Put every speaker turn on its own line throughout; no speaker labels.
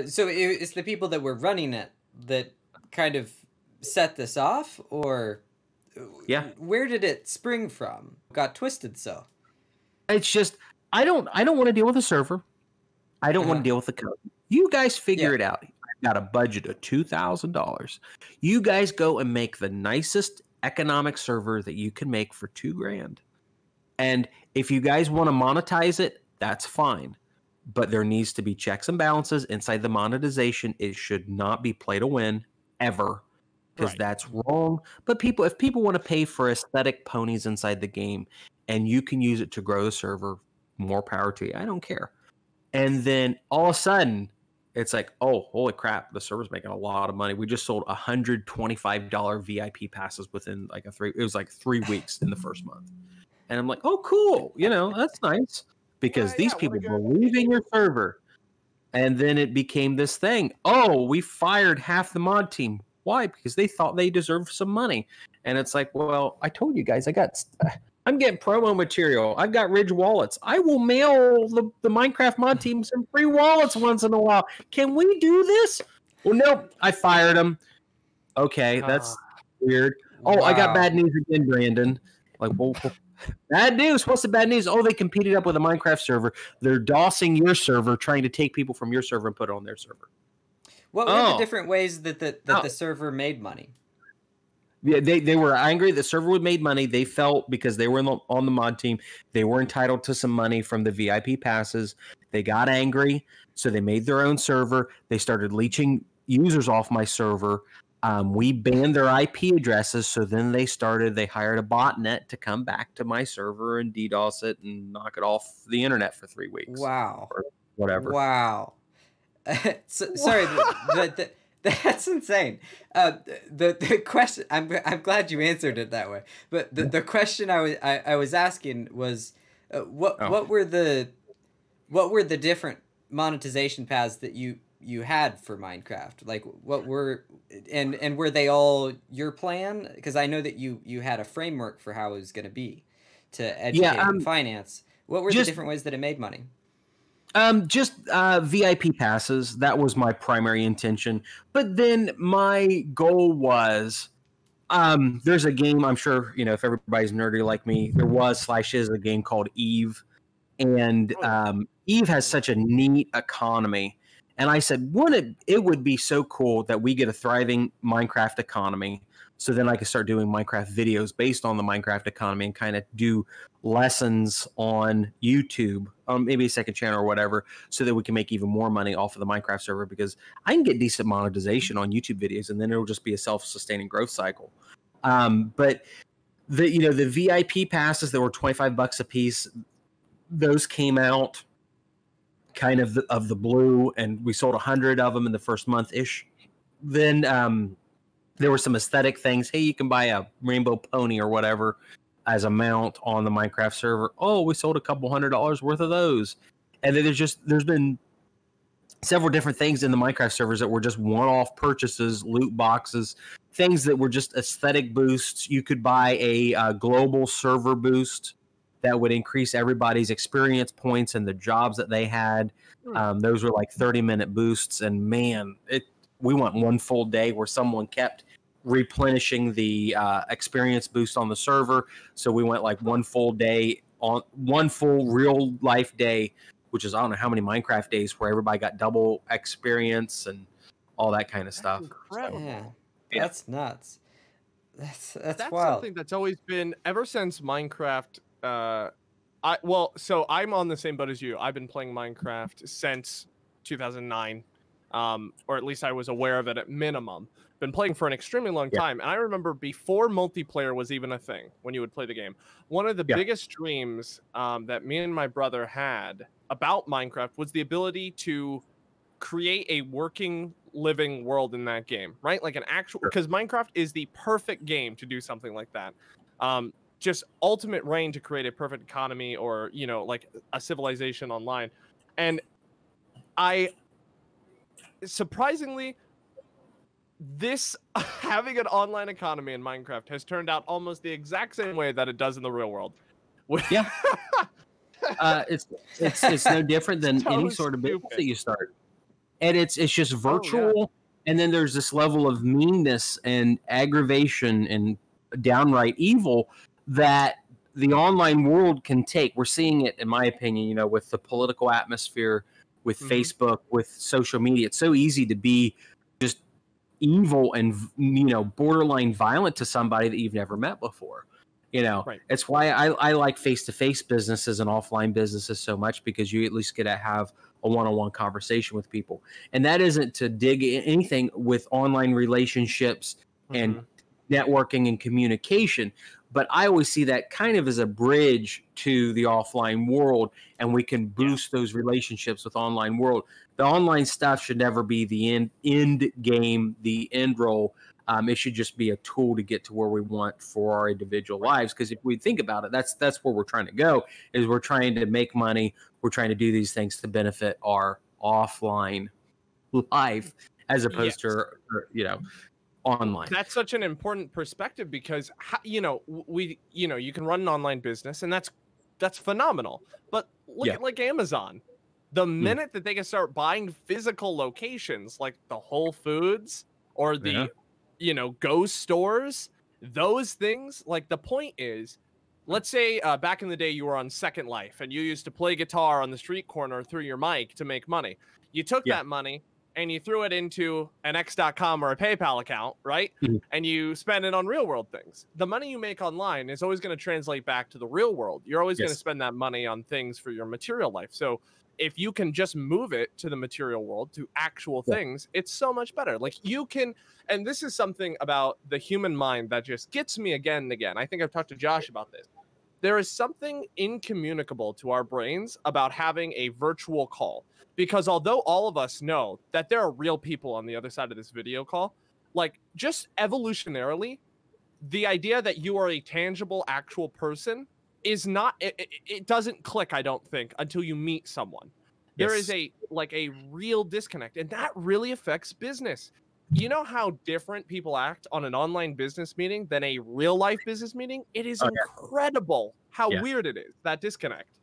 So it's the people that were running it that kind of set this off, or
Yeah.
where did it spring from? Got twisted so.
It's just I don't want to deal with a server. I don't want to deal with the code. You guys figure it out. I've got a budget of $2,000. You guys go and make the nicest economic server that you can make for $2,000. And if you guys want to monetize it, that's fine. But there needs to be checks and balances inside the monetization. It should not be play to win ever, because that's wrong. But if people want to pay for aesthetic ponies inside the game and you can use it to grow the server, more power to you. I don't care. And then all of a sudden, it's like, oh, holy crap, the server's making a lot of money. We just sold $125 VIP passes within like it was like 3 weeks in the first month. And I'm like, oh, cool. That's nice, because these people believe in your server. And then it became this thing. Oh, we fired half the mod team. Why? Because they thought they deserved some money. And it's like, well, I told you guys, I'm getting promo material. I've got Ridge wallets. I will mail the Minecraft mod team some free wallets once in a while. Can we do this? Well, nope. I fired them. Okay, that's weird. Oh, wow. I got bad news again, Brandon. Like, well, bad news. What's the bad news? Oh, they competed up with a Minecraft server. They're DOSing your server, trying to take people from your server and put it on their server.
What were the different ways that the server made money?
Yeah, they were angry the server would made money. They felt because they were on the mod team, they were entitled to some money from the VIP passes. They got angry, so they made their own server. They started leeching users off my server. We banned their IP addresses, so then they hired a botnet to come back to my server and DDoS it and knock it off the internet for 3 weeks.
Wow.
Or whatever.
Wow. Sorry, that's insane. The question, I'm glad you answered it that way. But the question I was asking was, what were the different monetization paths that you had for Minecraft? Like, what were and were they all your plan? Because I know that you had a framework for how it was going to be to educate and finance. What were the different ways that it made money?
Just VIP passes. That was my primary intention. But then my goal was, there's a game, I'm sure, if everybody's nerdy like me, is a game called Eve. And Eve has such a neat economy. And I said, it would be so cool that we get a thriving Minecraft economy. So then I could start doing Minecraft videos based on the Minecraft economy and kind of do lessons on YouTube, maybe a second channel or whatever, so that we can make even more money off of the Minecraft server, because I can get decent monetization on YouTube videos, and then it'll just be a self-sustaining growth cycle. But the VIP passes that were $25 a piece, those came out kind of the blue, and we sold 100 of them in the first month-ish. Then there were some aesthetic things. Hey, you can buy a rainbow pony or whatever as a mount on the Minecraft server. Oh, we sold a couple $100 worth of those. And then there's been several different things in the Minecraft servers that were just one-off purchases, loot boxes, things that were just aesthetic boosts. You could buy a global server boost that would increase everybody's experience points and the jobs that they had. Those were like 30-minute boosts. And man, we went one full day where someone kept replenishing the experience boost on the server. So we went like one full day, on one full real life day, which is I don't know how many Minecraft days, where everybody got double experience and all that kind of stuff.
Incredible.
Yeah. That's nuts. That's wild.
Something that's always been ever since Minecraft. So I'm on the same boat as you. I've been playing Minecraft since 2009. Or at least I was aware of it at minimum. Been playing for an extremely long time. And I remember before multiplayer was even a thing, when you would play the game, one of the biggest dreams that me and my brother had about Minecraft was the ability to create a working, living world in that game, right? Like an actual, because Minecraft is the perfect game to do something like that. Just ultimate reign to create a perfect economy, or, like a civilization online. And surprisingly, this having an online economy in Minecraft has turned out almost the exact same way that it does in the real world.
Yeah. It's no different than any sort of business that you start. and it's just virtual. And then there's this level of meanness and aggravation and downright evil that the online world can take. We're seeing it, in my opinion, you know, with the political atmosphere, with Facebook, with social media. It's so easy to be just evil and, you know, borderline violent to somebody that you've never met before. You know, it's why I like face-to-face businesses and offline businesses so much, because you at least get to have a one-on-one conversation with people. And that isn't to dig anything with online relationships and networking and communication. But I always see that kind of as a bridge to the offline world, and we can boost those relationships with online world. The online stuff should never be the end game, the end role. It should just be a tool to get to where we want for our individual lives. Because if we think about it, that's where we're trying to go. Is we're trying to make money. We're trying to do these things to benefit our offline life, as opposed to, you know, online.
That's such an important perspective, because you know, you can run an online business, and that's phenomenal. But look at like Amazon. The minute that they can start buying physical locations like the Whole Foods or the you know, ghost stores, those things, like, the point is, let's say back in the day you were on Second Life and you used to play guitar on the street corner through your mic to make money. You took that money and you threw it into an X.com or a PayPal account, right? And you spend it on real world things. The money you make online is always going to translate back to the real world. You're always going to spend that money on things for your material life. So if you can just move it to the material world, to actual things, it's so much better. Like, you can, and this is something about the human mind that just gets me again and again. I think I've talked to Josh about this. There is something incommunicable to our brains about having a virtual call, because although all of us know that there are real people on the other side of this video call, like, just evolutionarily, the idea that you are a tangible, actual person is not, it doesn't click, I don't think, until you meet someone. There is a real disconnect, and that really affects business. You know how different people act on an online business meeting than a real life business meeting? It is incredible how weird it is, that disconnect.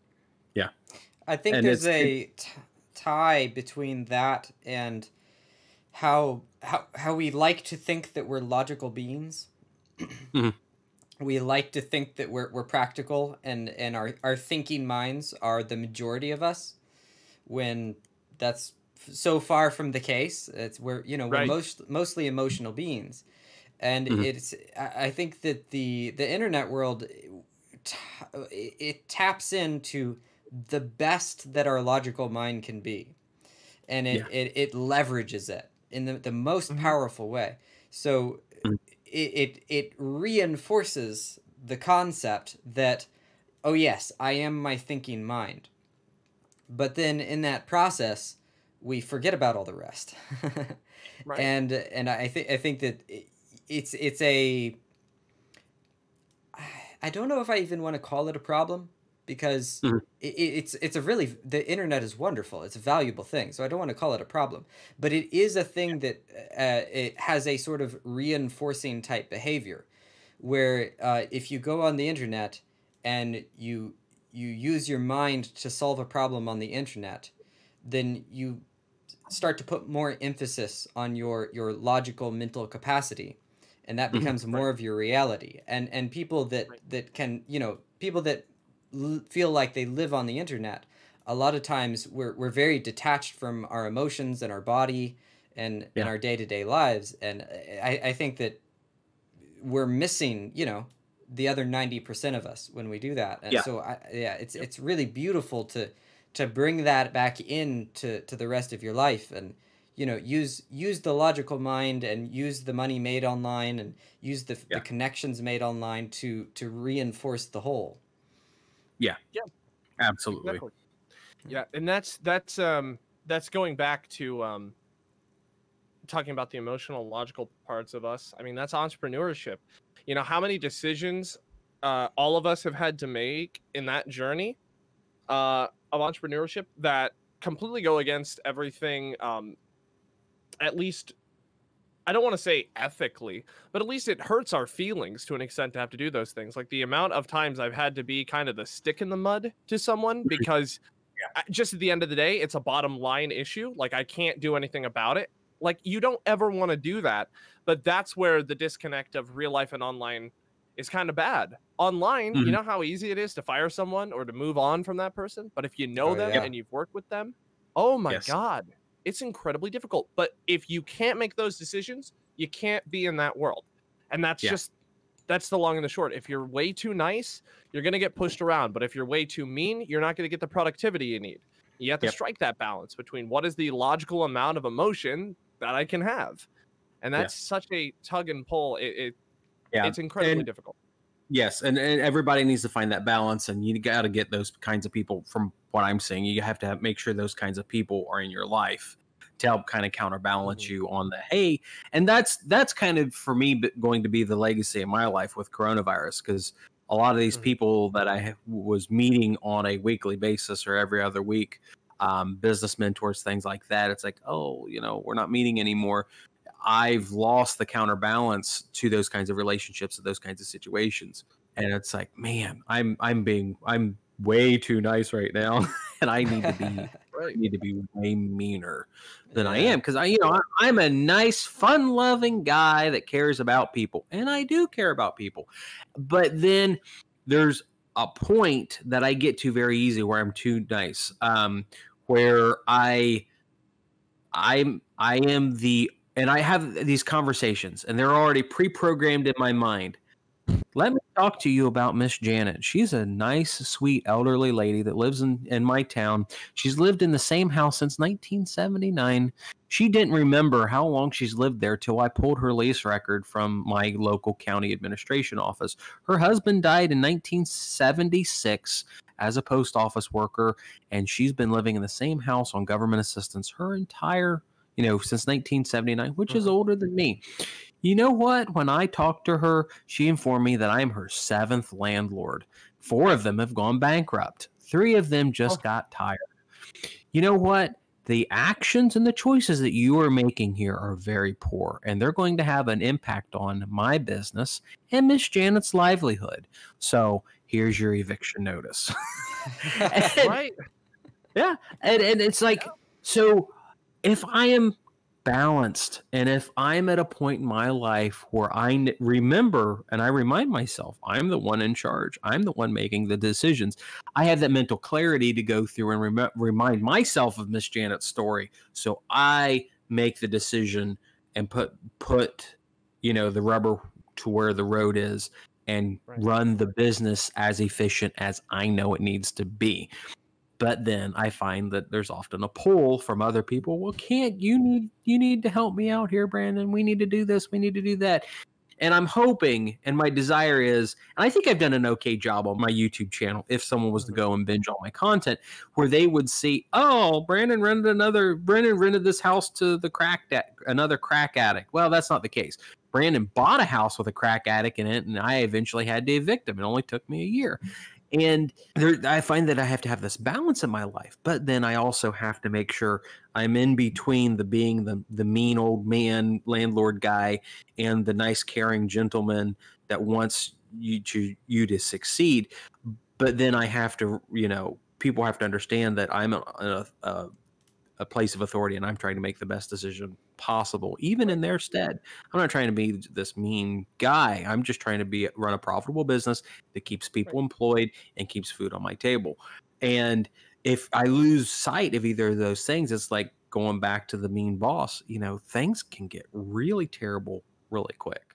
I think there's a tie between that and how we like to think that we're logical beings. We like to think that we're practical, and our thinking minds are the majority of us, when that's so far from the case. We're mostly emotional beings, and I think that the internet world, it taps into the best that our logical mind can be, and it leverages it in the most powerful way. So it reinforces the concept that, oh yes, I am my thinking mind. But then in that process, we forget about all the rest. And I think that it's a, I don't know if I even want to call it a problem, because it's a really, the internet is wonderful. It's a valuable thing. So I don't want to call it a problem, but it is a thing that it has a sort of reinforcing type behavior, where if you go on the internet and you use your mind to solve a problem on the internet, then you start to put more emphasis on your logical mental capacity, and that becomes more of your reality. And people that can, people that feel like they live on the internet, a lot of times we're very detached from our emotions and our body and our day-to-day lives. And I think that we're missing, the other 90% of us when we do that. And so it's really beautiful to bring that back into the rest of your life, and use the logical mind, and use the money made online, and use the connections made online to reinforce the whole.
Yeah, absolutely.
Exactly. Yeah, and that's going back to talking about the emotional, logical parts of us. I mean, that's entrepreneurship. How many decisions all of us have had to make in that journey of entrepreneurship that completely go against everything. At least, I don't want to say ethically, but at least it hurts our feelings to an extent to have to do those things. Like the amount of times I've had to be kind of the stick in the mud to someone because just at the end of the day, it's a bottom line issue. Like, I can't do anything about it. Like, you don't ever want to do that, but that's where the disconnect of real life and online is kind of bad. Online, you know how easy it is to fire someone or to move on from that person, but if you know them and you've worked with them, oh my God, it's incredibly difficult. But if you can't make those decisions, you can't be in that world. And that's just, that's the long and the short. If you're way too nice, you're going to get pushed around. But if you're way too mean, you're not going to get the productivity you need. You have to strike that balance between what is the logical amount of emotion that I can have. And that's such a tug and pull. It's incredibly difficult.
Yes, and everybody needs to find that balance, and you got to get those kinds of people. From what I'm saying, you have to make sure those kinds of people are in your life to help kind of counterbalance you on the hey. And that's kind of, for me, going to be the legacy of my life with coronavirus, because a lot of these people that I was meeting on a weekly basis or every other week, business mentors, things like that, it's like, oh, you know, we're not meeting anymore. I've lost the counterbalance to those kinds of relationships, to those kinds of situations. And it's like, man, I'm way too nice right now. And I need to be way meaner than I am. Cause I'm a nice, fun loving guy that cares about people. And I do care about people. But then there's a point that I get to very easy where I'm too nice. Where I am the, and I have these conversations, and they're already pre-programmed in my mind. Let me talk to you about Miss Janet. She's a nice, sweet, elderly lady that lives in my town. She's lived in the same house since 1979. She didn't remember how long she's lived there till I pulled her lease record from my local county administration office. Her husband died in 1976 as a post office worker, and she's been living in the same house on government assistance her entire since 1979, which is older than me. You know what? When I talked to her, she informed me that I'm her 7th landlord. 4 of them have gone bankrupt. 3 of them just got tired. You know what? The actions and the choices that you are making here are very poor, and they're going to have an impact on my business and Miss Janet's livelihood. So here's your eviction notice.
Right.
Yeah. And it's like, so if I am balanced and if I'm at a point in my life where I remember and I remind myself, I'm the one in charge, I'm the one making the decisions, I have that mental clarity to go through and remind myself of Miss Janet's story. So I make the decision and put the rubber to where the road is and run the business as efficient as I know it needs to be. But then I find that there's often a pull from other people. Well, you need to help me out here, Brandon. We need to do this. We need to do that. And I'm hoping, and my desire is, and I think I've done an okay job on my YouTube channel, if someone was to go and binge all my content, where they would see, oh, Brandon rented this house to another crack addict. Well, that's not the case. Brandon bought a house with a crack addict in it, and I eventually had to evict him. It only took me a year. And I find that I have to have this balance in my life, but then I also have to make sure I'm in between being the mean old man landlord guy and the nice caring gentleman that wants you to succeed. But then I have to, people have to understand that I'm a place of authority and I'm trying to make the best decision possible, even in their stead. I'm not trying to be this mean guy. I'm just trying to run a profitable business that keeps people employed and keeps food on my table. And if I lose sight of either of those things, it's like going back to the mean boss. Things can get really terrible really quick.